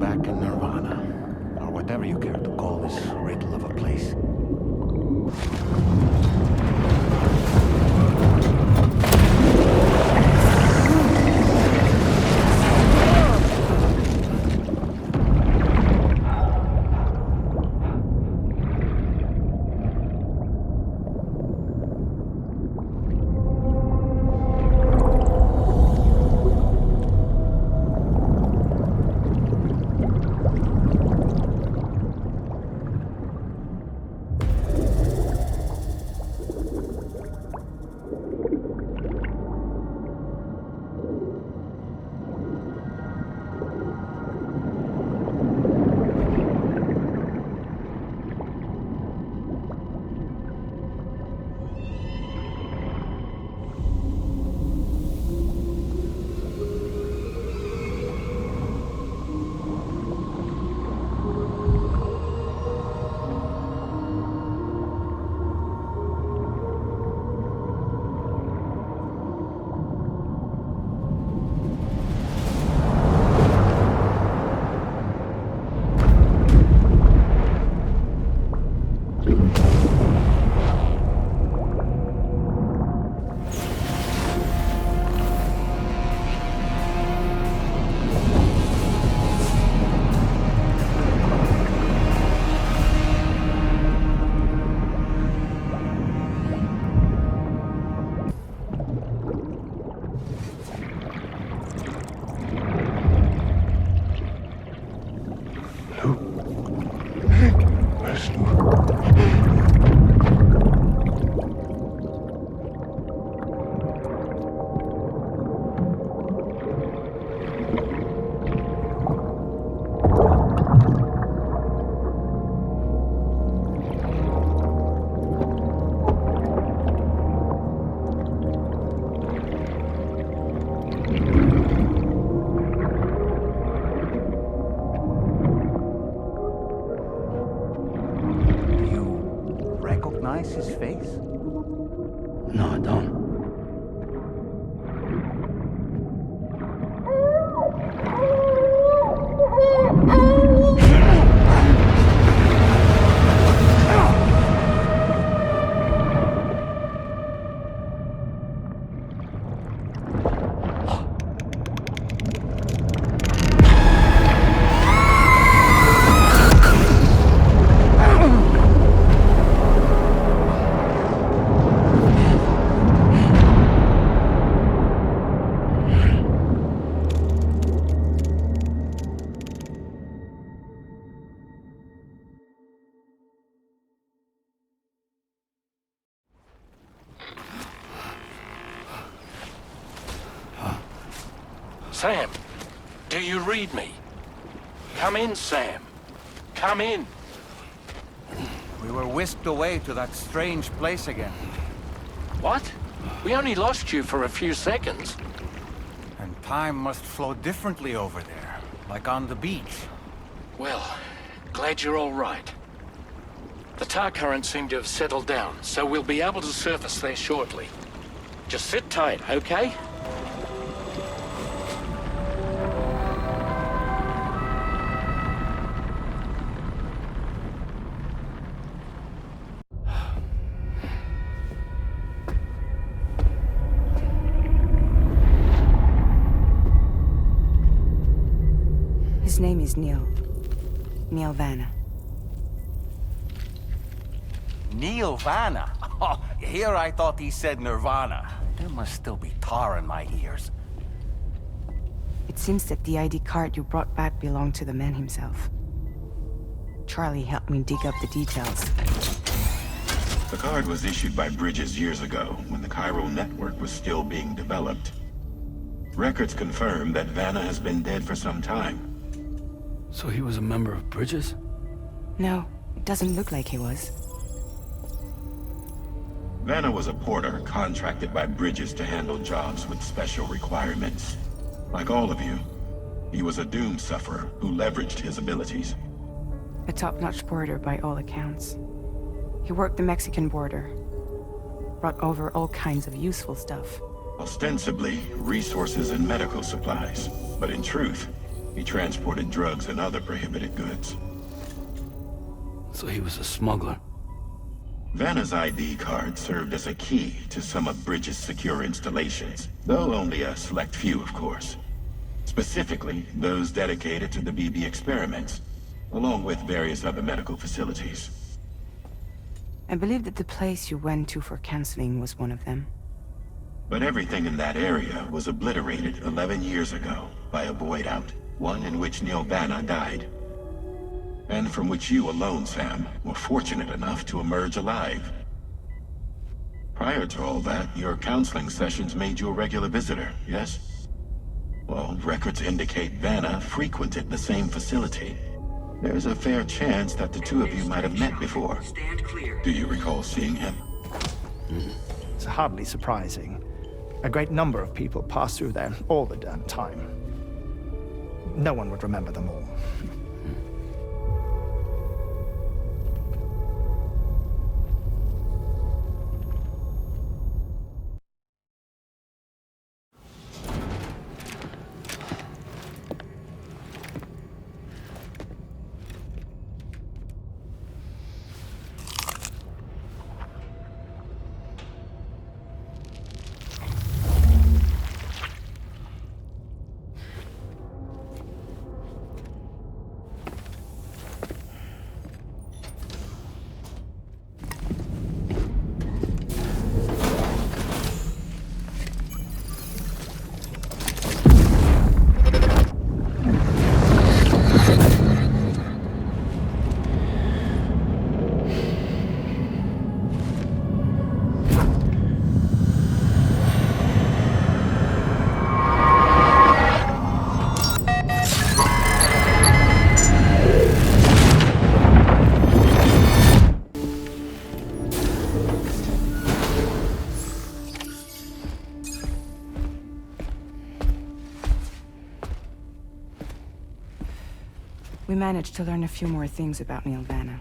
back in Nirvana, or whatever you care to call this riddle of a place. His face? No, I don't. Sam, do you read me? Come in, Sam. Come in. We were whisked away to that strange place again. What? We only lost you for a few seconds. And time must flow differently over there, like on the beach. Well, glad you're all right. The tar currents seem to have settled down, so we'll be able to surface there shortly. Just sit tight, okay? His name is Neil. Neil Vanna. Neil Vanna? Oh, here I thought he said Nirvana. There must still be tar in my ears. It seems that the ID card you brought back belonged to the man himself. Charlie helped me dig up the details. The card was issued by Bridges years ago, when the chiral network was still being developed. Records confirm that Vanna has been dead for some time. So he was a member of Bridges? No, it doesn't look like he was. Vanna was a porter contracted by Bridges to handle jobs with special requirements. Like all of you, he was a doom sufferer who leveraged his abilities. A top-notch porter by all accounts. He worked the Mexican border. Brought over all kinds of useful stuff. Ostensibly, resources and medical supplies. But in truth, He transported drugs and other prohibited goods. So he was a smuggler. Vanna's ID card served as a key to some of Bridges' secure installations, though only a select few, of course. Specifically, those dedicated to the BB experiments, along with various other medical facilities. I believe that the place you went to for counseling was one of them. But everything in that area was obliterated 11 years ago by a void out, one in which Neil Vanna died. And from which you alone, Sam, were fortunate enough to emerge alive. Prior to all that, your counseling sessions made you a regular visitor, yes? Well, records indicate Vanna frequented the same facility. There's a fair chance that the two of you might have met before. Do you recall seeing him? It's hardly surprising. A great number of people pass through there all the damn time. No one would remember them all. We managed to learn a few more things about Neil Vanna.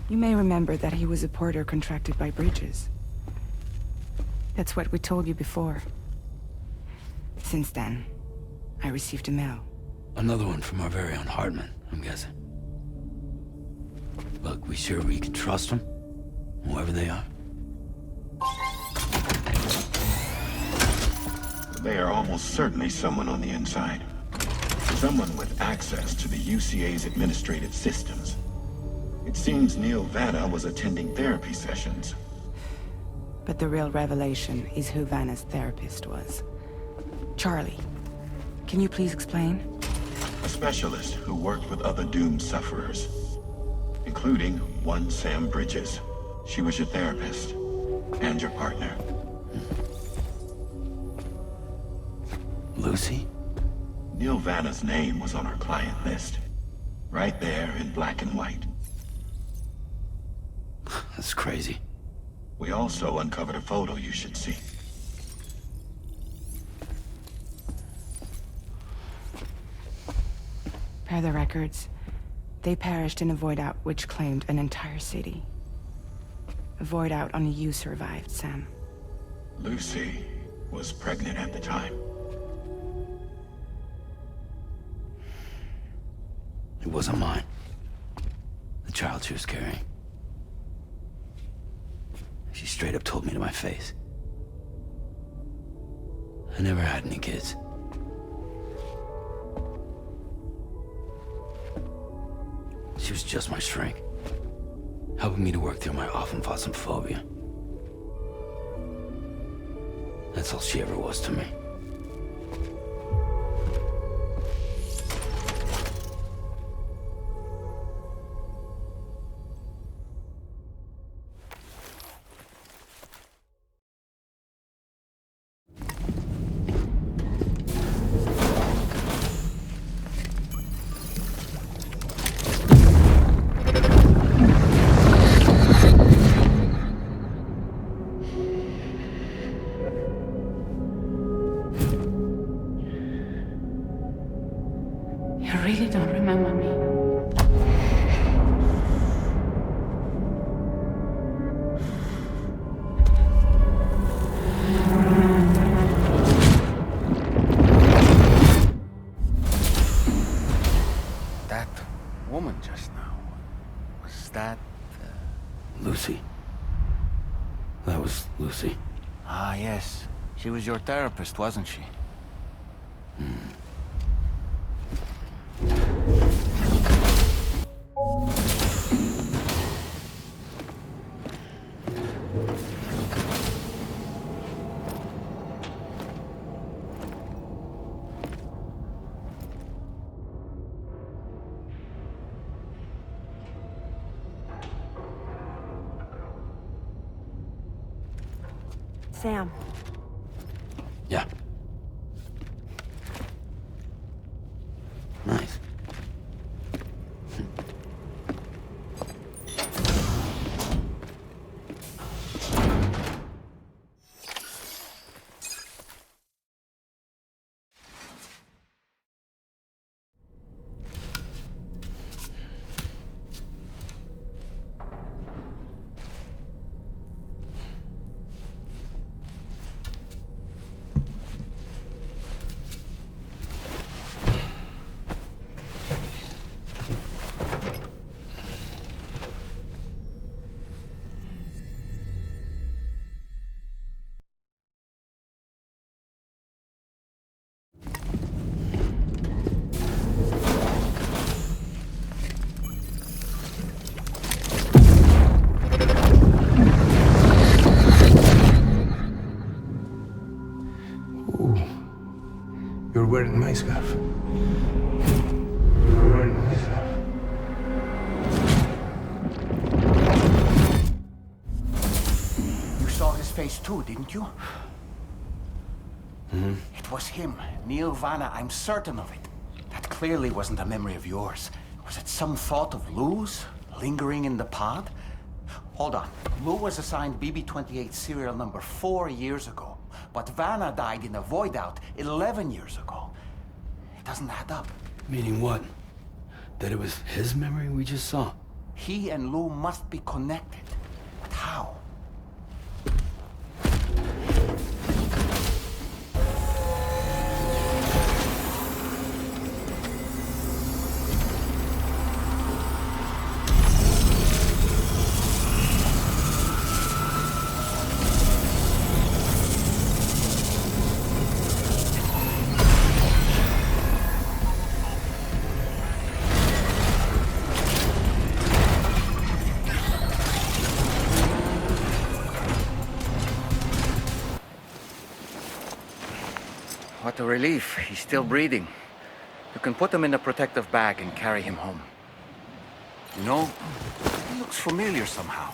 You may remember that he was a porter contracted by Bridges. That's what we told you before. Since then, I received a mail. Another one from our very own Hartman, I'm guessing. Look, we sure we can trust them? Whoever they are? They are almost certainly someone on the inside. Someone with access to the UCA's administrative systems. It seems Neil Vanna was attending therapy sessions. But the real revelation is who Vanna's therapist was. Charlie, can you please explain? A specialist who worked with other doomed sufferers, including one Sam Bridges. She was your therapist and your partner. Lucy? Neil Vanna's name was on her client list. Right there in black and white. That's crazy. We also uncovered a photo you should see. Per the records, they perished in a void out which claimed an entire city. A void out only you survived, Sam. Lucy was pregnant at the time. It wasn't mine. The child she was carrying. She straight up told me to my face. I never had any kids. She was just my shrink, helping me to work through my often phobia. That's all she ever was to me. That was Lucy. Ah, yes. She was your therapist, wasn't she? Sam, Yeah. Nice. You're wearing my scarf. You're wearing my scarf. You saw his face too, didn't you? Mm-hmm. It was him, Neil Vanna, I'm certain of it. That clearly wasn't a memory of yours. Was it some thought of Lou's, lingering in the pod? Hold on. Lou was assigned BB-28 serial number 4 years ago, but Vanna died in a void out 11 years ago. It doesn't add up. Meaning what? That it was his memory we just saw? He and Lou must be connected. But how? What a relief. He's still breathing. You can put him in a protective bag and carry him home. You know, he looks familiar somehow.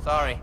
Sorry.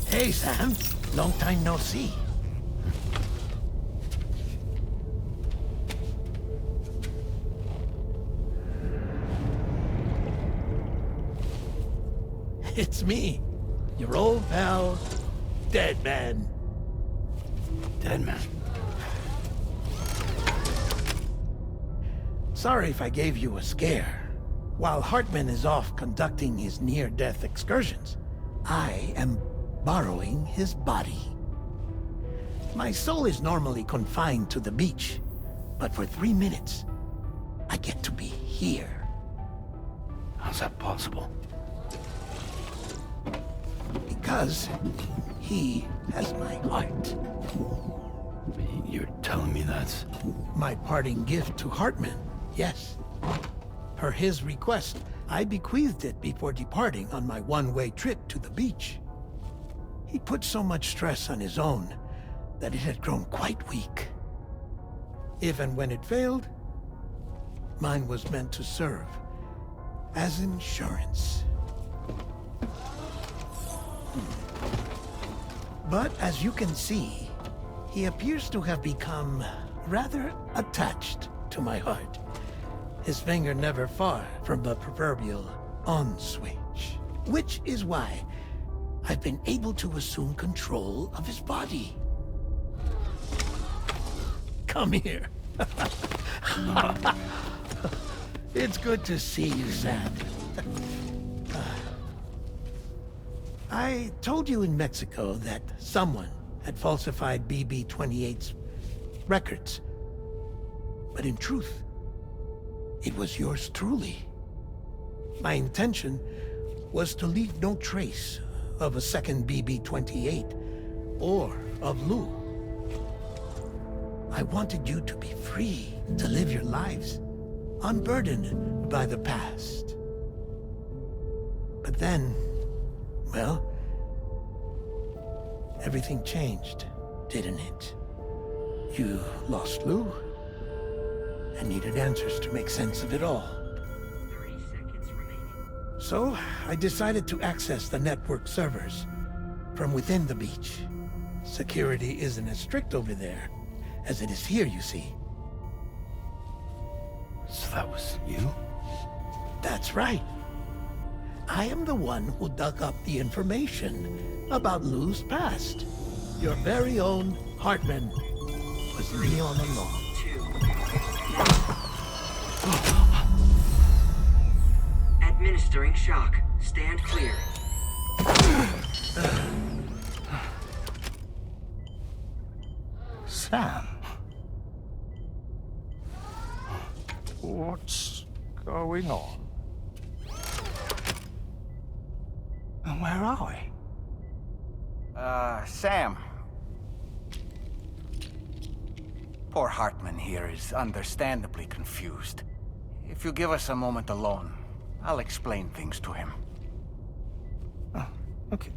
Hey, Sam. Long time no see. It's me, your old pal, Dead Man. Dead man. Sorry if I gave you a scare. While Hartman is off conducting his near-death excursions, I am borrowing his body. My soul is normally confined to the beach, but for 3 minutes, I get to be here. How's that possible? Because he has my heart. You're telling me that's... My parting gift to Hartman, yes. Per his request, I bequeathed it before departing on my one-way trip to the beach. He put so much stress on his own that it had grown quite weak. If and when it failed, mine was meant to serve as insurance. But as you can see, he appears to have become rather attached to my heart. His finger never far from the proverbial on switch, which is why I've been able to assume control of his body. Come here. It's good to see you, Sam. I told you in Mexico that someone had falsified BB-28's records. But in truth, it was yours truly. My intention was to leave no trace of a second BB-28 or of Lou. I wanted you to be free to live your lives, unburdened by the past. But then, well, everything changed, didn't it? You lost Lou, and needed answers to make sense of it all. 30 seconds remaining. So, I decided to access the network servers from within the beach. Security isn't as strict over there as it is here, you see. So that was you? That's right. I am the one who dug up the information about Lou's past. Your very own Hartman was me all along. Administering shock. Stand clear. Sam? What's going on? And where are we? Sam. Poor Hartman here is understandably confused. If you give us a moment alone, I'll explain things to him. Oh, okay.